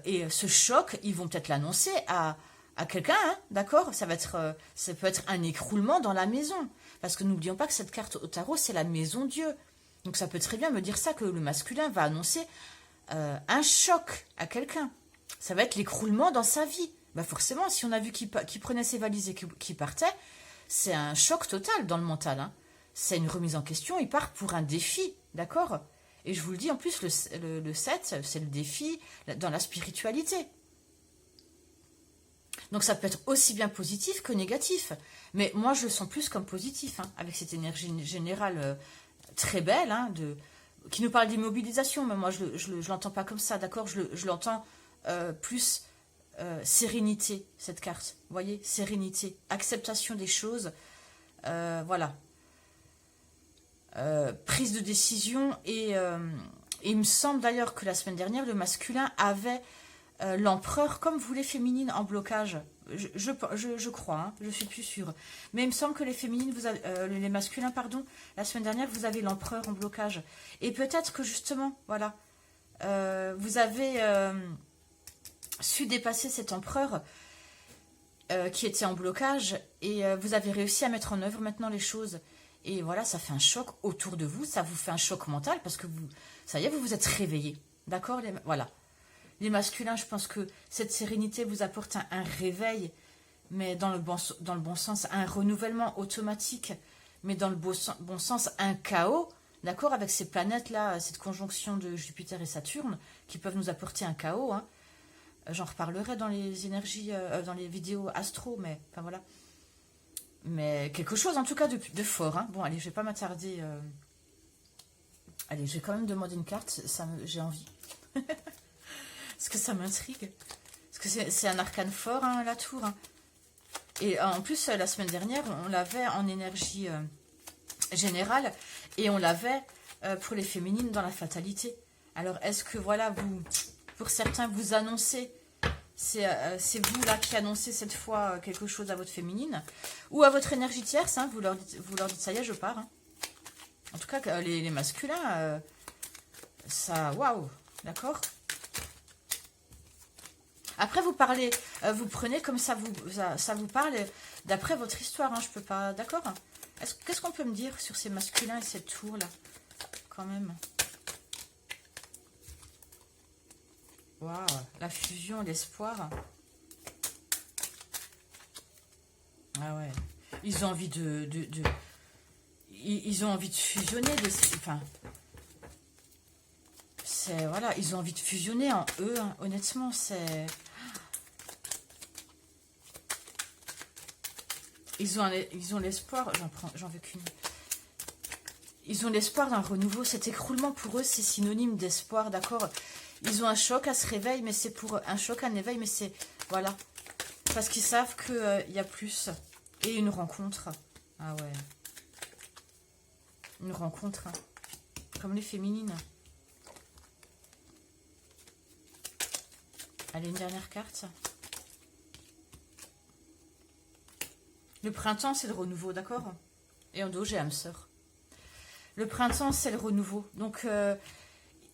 Speaker 1: Et ce choc, ils vont peut-être l'annoncer à quelqu'un, hein, d'accord, ça peut être un écroulement dans la maison. Parce que n'oublions pas que cette carte au tarot, c'est la maison Dieu. Donc ça peut très bien me dire ça, que le masculin va annoncer un choc à quelqu'un. Ça va être l'écroulement dans sa vie. Forcément, si on a vu qu'il prenait ses valises et qu'il partait, c'est un choc total dans le mental. Hein. C'est une remise en question, il part pour un défi, d'accord. Et je vous le dis, en plus, le 7, c'est le défi dans la spiritualité. Donc ça peut être aussi bien positif que négatif. Mais moi, je le sens plus comme positif, hein, avec cette énergie générale très belle, hein, qui nous parle d'immobilisation. Mais moi, je ne l'entends pas comme ça, d'accord. Je l'entends plus sérénité, cette carte. Vous voyez, sérénité, acceptation des choses. Voilà. prise de décision. Et il me semble d'ailleurs que la semaine dernière, le masculin avait l'empereur, comme vous les féminines, en blocage. Je crois, hein, je suis plus sûre. Mais il me semble que les féminines, les masculins, pardon, la semaine dernière, vous avez l'empereur en blocage. Et peut-être que justement, voilà, vous avez su dépasser cet empereur qui était en blocage et vous avez réussi à mettre en œuvre maintenant les choses. Et voilà, ça fait un choc autour de vous, ça vous fait un choc mental parce que vous, ça y est, vous vous êtes réveillés. D'accord, voilà. Les masculins, je pense que cette sérénité vous apporte un réveil, mais dans le bon sens, un renouvellement automatique, mais dans le bon sens, un chaos, d'accord, avec ces planètes-là, cette conjonction de Jupiter et Saturne, qui peuvent nous apporter un chaos. Hein. J'en reparlerai dans les énergies, dans les vidéos astro, mais enfin voilà. Mais quelque chose en tout cas de fort. Hein. Bon, allez, je vais pas m'attarder. Allez, je vais quand même demander une carte, j'ai envie. Parce que ça m'intrigue. Parce que c'est un arcane fort, hein, la tour. Hein. Et en plus, la semaine dernière, on l'avait en énergie générale. Et on l'avait pour les féminines dans la fatalité. Alors, est-ce que, voilà, vous, pour certains, vous annoncez, c'est vous là qui annoncez cette fois quelque chose à votre féminine. Ou à votre énergie tierce, hein, vous leur dites, ça y est, je pars. Hein. En tout cas, les masculins, ça, waouh, d'accord. Après, vous parlez, vous prenez comme ça vous parle d'après votre histoire. Hein, je peux pas, d'accord. Qu'est-ce qu'on peut me dire sur ces masculins et cette tour là, quand même. Waouh, la fusion, l'espoir. Ah ouais, ils ont envie ils ont envie de fusionner. Enfin, voilà, ils ont envie de fusionner en eux. Hein, honnêtement, c'est. Ils ont l'espoir. J'en veux qu'une. Ils ont l'espoir d'un renouveau. Cet écroulement pour eux, c'est synonyme d'espoir, d'accord. Ils ont un choc à ce réveil, mais c'est pour un choc à un éveil, mais c'est voilà, parce qu'ils savent que y a plus et une rencontre. Ah ouais, une rencontre, hein. Comme les féminines. Allez, une dernière carte. Le printemps, c'est le renouveau, d'accord. Et en dos, j'ai âme sœur. Le printemps, c'est le renouveau. Donc,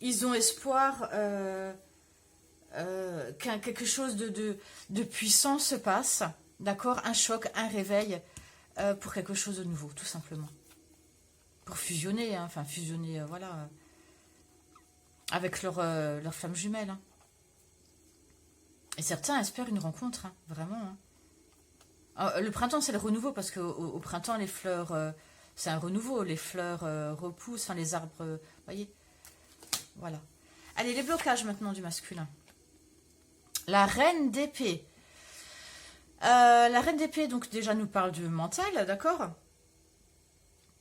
Speaker 1: ils ont espoir qu'un quelque chose de puissant se passe. D'accord. Un choc, un réveil pour quelque chose de nouveau, tout simplement. Pour fusionner, hein, enfin fusionner, voilà. Avec leur flamme jumelle. Hein. Et certains espèrent une rencontre, hein, vraiment. Hein. Le printemps, c'est le renouveau, parce qu'au printemps, les fleurs, c'est un renouveau. Les fleurs repoussent, enfin, les arbres, vous voyez. Voilà. Allez, les blocages maintenant du masculin. La reine d'épée. La reine d'épée, donc déjà, nous parle du mental, d'accord.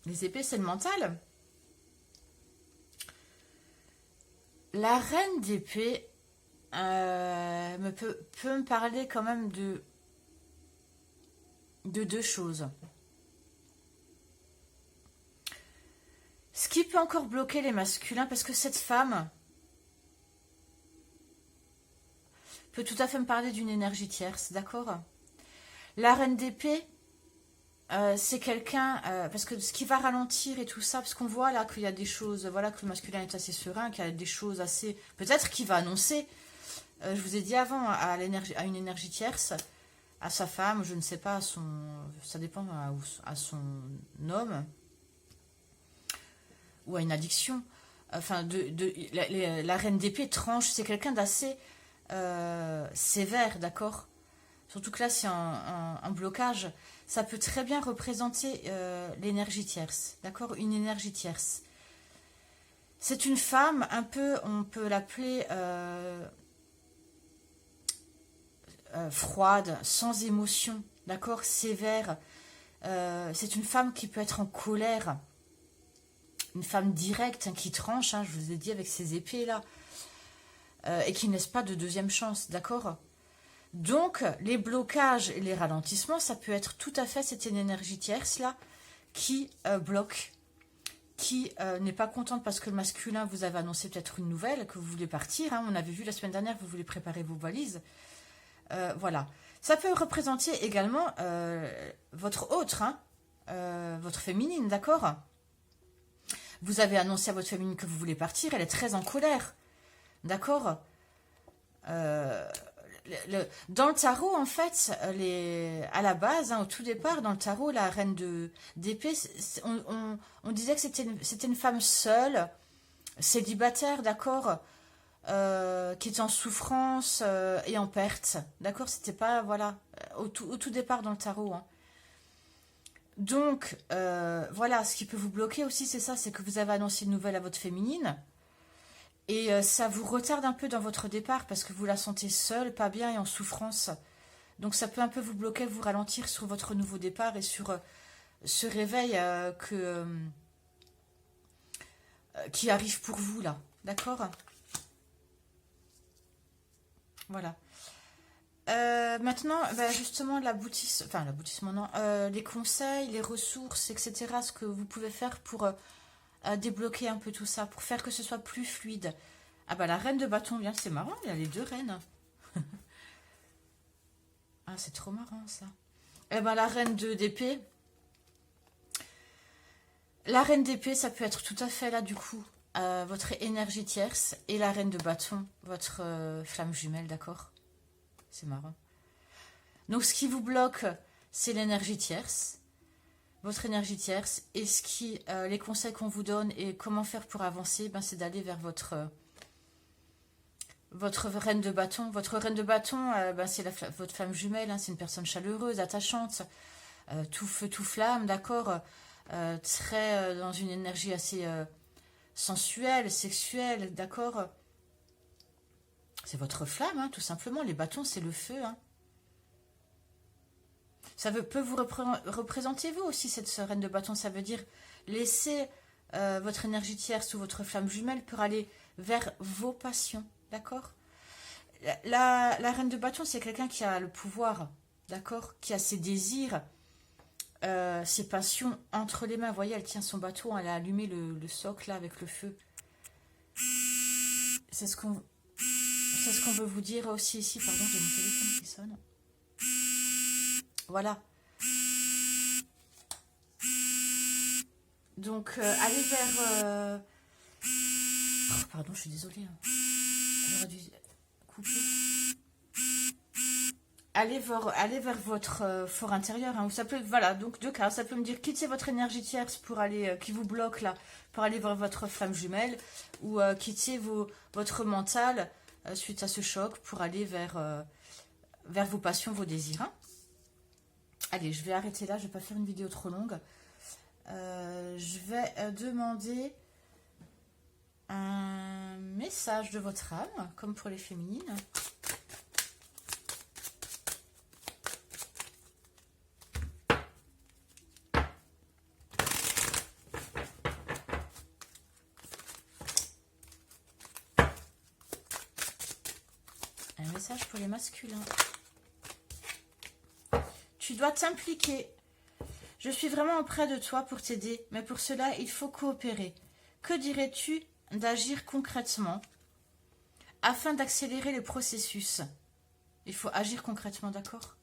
Speaker 1: Les épées, c'est le mental. La reine d'épée peut me parler quand même de deux choses. Ce qui peut encore bloquer les masculins, parce que cette femme peut tout à fait me parler d'une énergie tierce, d'accord. La reine d'épée, c'est quelqu'un, parce que ce qui va ralentir et tout ça, parce qu'on voit là qu'il y a des choses, voilà, que le masculin est assez serein, qu'il y a des choses assez, peut-être qu'il va annoncer, je vous ai dit avant, à une énergie tierce, à sa femme, je ne sais pas, ça dépend, à son homme, ou à une addiction. Enfin, la reine d'épée tranche, c'est quelqu'un d'assez sévère, d'accord. Surtout que là, c'est en blocage. Ça peut très bien représenter l'énergie tierce, d'accord. Une énergie tierce. C'est une femme, un peu, on peut l'appeler froide, sans émotion, d'accord, sévère. C'est une femme qui peut être en colère. Une femme directe, hein, qui tranche, hein, je vous ai dit, avec ses épées là, et qui ne laisse pas de deuxième chance, d'accord. Donc, les blocages et les ralentissements, ça peut être tout à fait cette énergie tierce là qui bloque. qui n'est pas contente parce que le masculin vous avez annoncé peut-être une nouvelle, que vous voulez partir. Hein. On avait vu la semaine dernière, vous voulez préparer vos valises. Voilà. Ça peut représenter également votre autre, hein, votre féminine, d'accord? Vous avez annoncé à votre féminine que vous voulez partir, elle est très en colère, d'accord? Dans le tarot, en fait, à la base, hein, au tout départ, dans le tarot, la reine d'épée, on disait que c'était une femme seule, célibataire, d'accord, qui était en souffrance et en perte, d'accord, c'était pas, voilà, au tout départ dans le tarot, hein. Donc, voilà, ce qui peut vous bloquer aussi, c'est ça, c'est que vous avez annoncé une nouvelle à votre féminine, et ça vous retarde un peu dans votre départ parce que vous la sentez seule, pas bien et en souffrance. Donc ça peut un peu vous bloquer, vous ralentir sur votre nouveau départ et sur ce réveil qui arrive pour vous là. D'accord? Voilà. Maintenant, justement, l'aboutissement, non, les conseils, les ressources, etc., ce que vous pouvez faire pour débloquer un peu tout ça, pour faire que ce soit plus fluide. Ah bah la reine de bâton vient, c'est marrant, il y a les deux reines. Ah, c'est trop marrant ça. Eh ben la reine d'épée. La reine d'épée, ça peut être tout à fait là du coup votre énergie tierce et la reine de bâton, votre flamme jumelle, d'accord? C'est marrant. Donc ce qui vous bloque, c'est l'énergie tierce, votre énergie tierce, et les conseils qu'on vous donne et comment faire pour avancer, c'est d'aller vers votre reine de bâton. Votre reine de bâton, c'est votre flamme jumelle, hein, c'est une personne chaleureuse, attachante, tout feu, tout flamme, d'accord, très dans une énergie assez sensuelle, sexuelle, d'accord. C'est votre flamme, hein, tout simplement. Les bâtons, c'est le feu. Hein. Ça peut vous représenter vous aussi, cette reine de bâton. Ça veut dire laisser votre énergie tierce ou votre flamme jumelle pour aller vers vos passions, d'accord? La reine de bâton, c'est quelqu'un qui a le pouvoir, d'accord? Qui a ses désirs, ses passions entre les mains. Vous voyez, elle tient son bateau, elle a allumé le socle là avec le feu. C'est ce qu'on veut vous dire aussi ici. Pardon, j'ai mon téléphone qui sonne. Voilà. Donc, allez vers... Oh, pardon, je suis désolée. Hein. J'aurais dû couper. Allez vers votre fort intérieur. Hein, où ça peut, voilà, donc deux cas. Ça peut me dire quittez votre énergie tierce pour aller, qui vous bloque là, pour aller vers votre flamme jumelle. Ou quittez votre mental suite à ce choc pour aller vers vos passions, vos désirs. Hein. Allez, je vais arrêter là, je ne vais pas faire une vidéo trop longue. Je vais demander un message de votre âme, comme pour les féminines. Un message pour les masculins. Tu dois t'impliquer. Je suis vraiment auprès de toi pour t'aider, mais pour cela, il faut coopérer. Que dirais-tu d'agir concrètement afin d'accélérer le processus? Il faut agir concrètement, d'accord?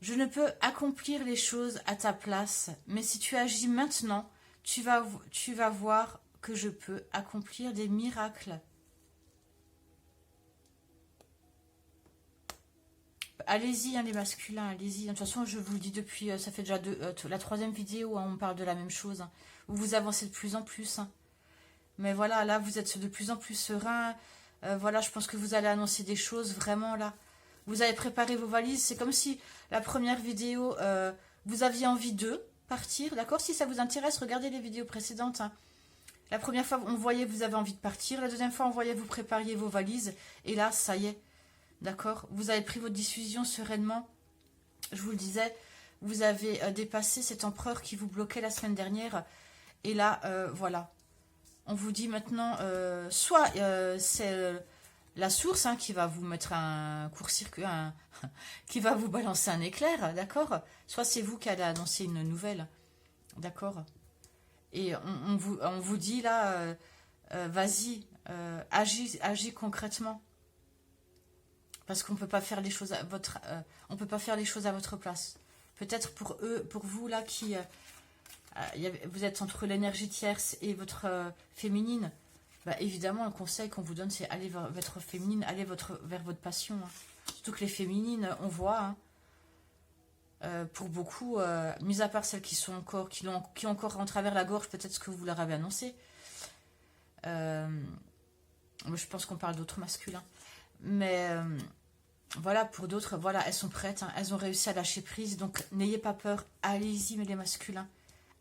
Speaker 1: Je ne peux accomplir les choses à ta place, mais si tu agis maintenant, tu vas voir que je peux accomplir des miracles. Allez-y, hein, les masculins, allez-y. De toute façon, je vous le dis depuis, ça fait déjà la troisième vidéo, hein, on parle de la même chose. Hein, où vous avancez de plus en plus. Hein. Mais voilà, là, vous êtes de plus en plus serein. Voilà, je pense que vous allez annoncer des choses, vraiment, là. Vous avez préparé vos valises. C'est comme si la première vidéo, vous aviez envie de partir, d'accord? Si ça vous intéresse, regardez les vidéos précédentes. Hein. La première fois, on voyait que vous avez envie de partir. La deuxième fois, on voyait que vous prépariez vos valises. Et là, ça y est. D'accord? Vous avez pris votre décision sereinement. Je vous le disais, vous avez dépassé cet empereur qui vous bloquait la semaine dernière. Et là, voilà. On vous dit maintenant, soit c'est la source hein, qui va vous mettre un court-circuit, qui va vous balancer un éclair, d'accord? Soit c'est vous qui allez annoncer une nouvelle, d'accord? Et on vous dit là, vas-y, agis concrètement. Parce qu'on peut pas faire les choses à votre, on peut pas faire les choses à votre place. Peut-être pour eux, pour vous là qui, vous êtes entre l'énergie tierce et votre féminine. Bah, évidemment, le conseil qu'on vous donne, c'est aller vers votre féminine, aller vers votre passion. Hein. Surtout que les féminines, on voit, hein, pour beaucoup, mis à part celles qui sont encore, qui ont encore en travers la gorge, peut-être ce que vous leur avez annoncé. Je pense qu'on parle d'autres masculins. Mais voilà, pour d'autres, voilà, elles sont prêtes, hein, elles ont réussi à lâcher prise. Donc n'ayez pas peur, allez-y, mais les masculins.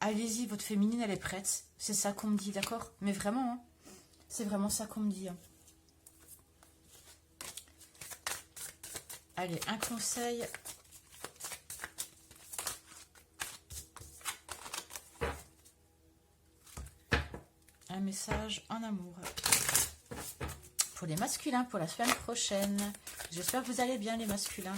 Speaker 1: Allez-y, votre féminine, elle est prête. C'est ça qu'on me dit, d'accord? Mais vraiment, hein, c'est vraiment ça qu'on me dit. Hein. Allez, un conseil. Un message en amour. Pour les masculins, pour la semaine prochaine. J'espère que vous allez bien, les masculins.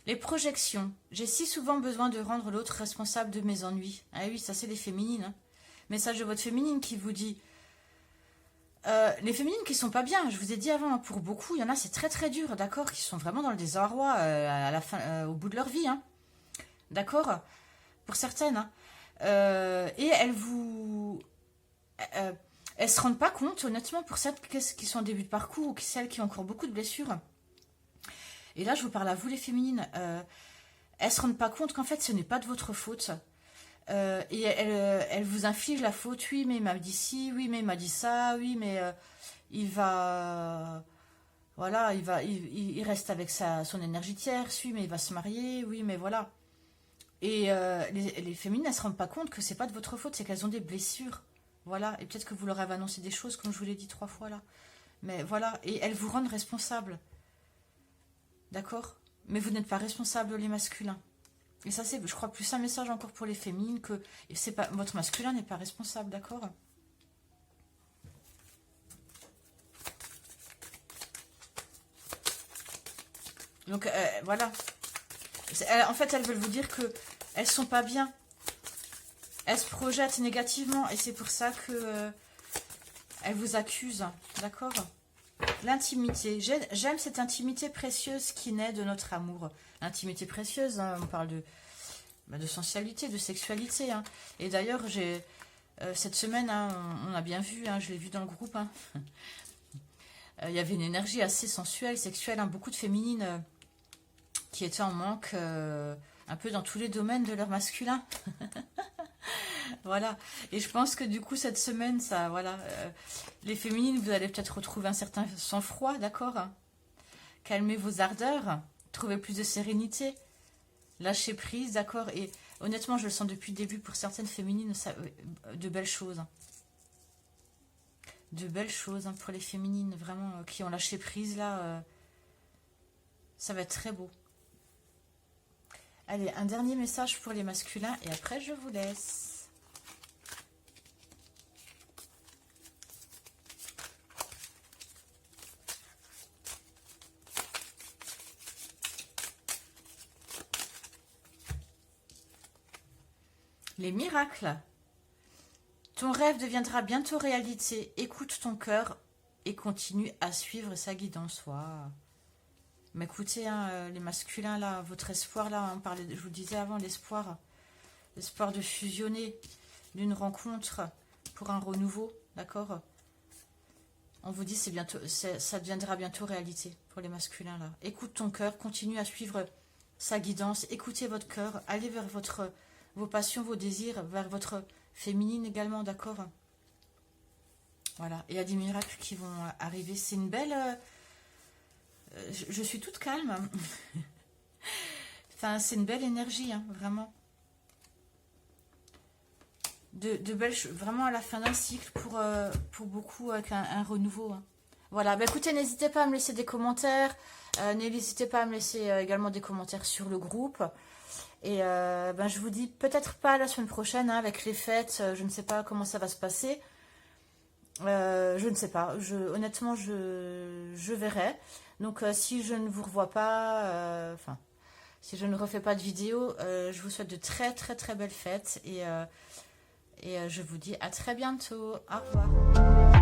Speaker 1: Les projections. J'ai si souvent besoin de rendre l'autre responsable de mes ennuis. Ah oui, ça c'est les féminines. Hein. Message de votre féminine qui vous dit... les féminines qui sont pas bien, je vous ai dit avant, pour beaucoup, il y en a, c'est très très dur, d'accord, qui sont vraiment dans le désarroi à la fin, au bout de leur vie, hein, d'accord, pour certaines, hein. Et elles se rendent pas compte, honnêtement, pour celles qui sont en début de parcours ou celles qui ont encore beaucoup de blessures. Et là, je vous parle à vous, les féminines, elles se rendent pas compte qu'en fait, ce n'est pas de votre faute. Et elle vous inflige la faute. Oui, mais il m'a dit ci, oui, mais il m'a dit ça, oui, mais il va... Voilà, il reste avec son énergie tierce, oui, mais il va se marier, oui, mais voilà. Et les féminines, elles ne se rendent pas compte que c'est pas de votre faute, c'est qu'elles ont des blessures. Voilà, et peut-être que vous leur avez annoncé des choses, comme je vous l'ai dit 3 fois là. Mais voilà, et elles vous rendent responsable. D'accord? Mais vous n'êtes pas responsable, les masculins. Et ça, c'est, je crois, plus un message encore pour les féminines que c'est pas, votre masculin n'est pas responsable, d'accord? Donc, voilà. En fait, elles veulent vous dire que elles sont pas bien. Elles se projettent négativement et c'est pour ça que elles vous accusent, d'accord? L'intimité. J'aime cette intimité précieuse qui naît de notre amour. L'intimité précieuse, hein, on parle de sensualité, de sexualité. Hein. Et d'ailleurs, cette semaine, hein, on a bien vu, hein, je l'ai vu dans le groupe, hein, il y avait une énergie assez sensuelle, sexuelle, hein, beaucoup de féminines qui étaient en manque un peu dans tous les domaines de leur masculin. Voilà. Et je pense que du coup, cette semaine, ça, voilà, les féminines, vous allez peut-être retrouver un certain sang-froid, d'accord? Calmez vos ardeurs, trouvez plus de sérénité, lâchez prise, d'accord? Et honnêtement, je le sens depuis le début pour certaines féminines, ça, de belles choses. De belles choses hein, pour les féminines, vraiment, qui ont lâché prise, là. Ça va être très beau. Allez, un dernier message pour les masculins et après, je vous laisse. Les miracles. Ton rêve deviendra bientôt réalité. Écoute ton cœur et continue à suivre sa guidance. Wow. Mais écoutez, hein, les masculins, là, votre espoir, là, on parlait, je vous disais avant, l'espoir de fusionner d'une rencontre pour un renouveau, d'accord? On vous dit, ça deviendra bientôt réalité pour les masculins, là. Écoute ton cœur, continue à suivre sa guidance, écoutez votre cœur, allez vers vos passions, vos désirs, vers votre féminine également, d'accord? Voilà, et il y a des miracles qui vont arriver. C'est une belle... je suis toute calme. Enfin, c'est une belle énergie, hein, vraiment. De belles choses, vraiment à la fin d'un cycle pour beaucoup avec un renouveau. Hein. Voilà, bah écoutez, n'hésitez pas à me laisser des commentaires. N'hésitez pas à me laisser également des commentaires sur le groupe. Et ben, je vous dis peut-être pas la semaine prochaine, hein, avec les fêtes, je ne sais pas comment ça va se passer. Je ne sais pas, honnêtement, je verrai. Donc si je ne vous revois pas, enfin, si je ne refais pas de vidéo, je vous souhaite de très très très belles fêtes et je vous dis à très bientôt. Au revoir.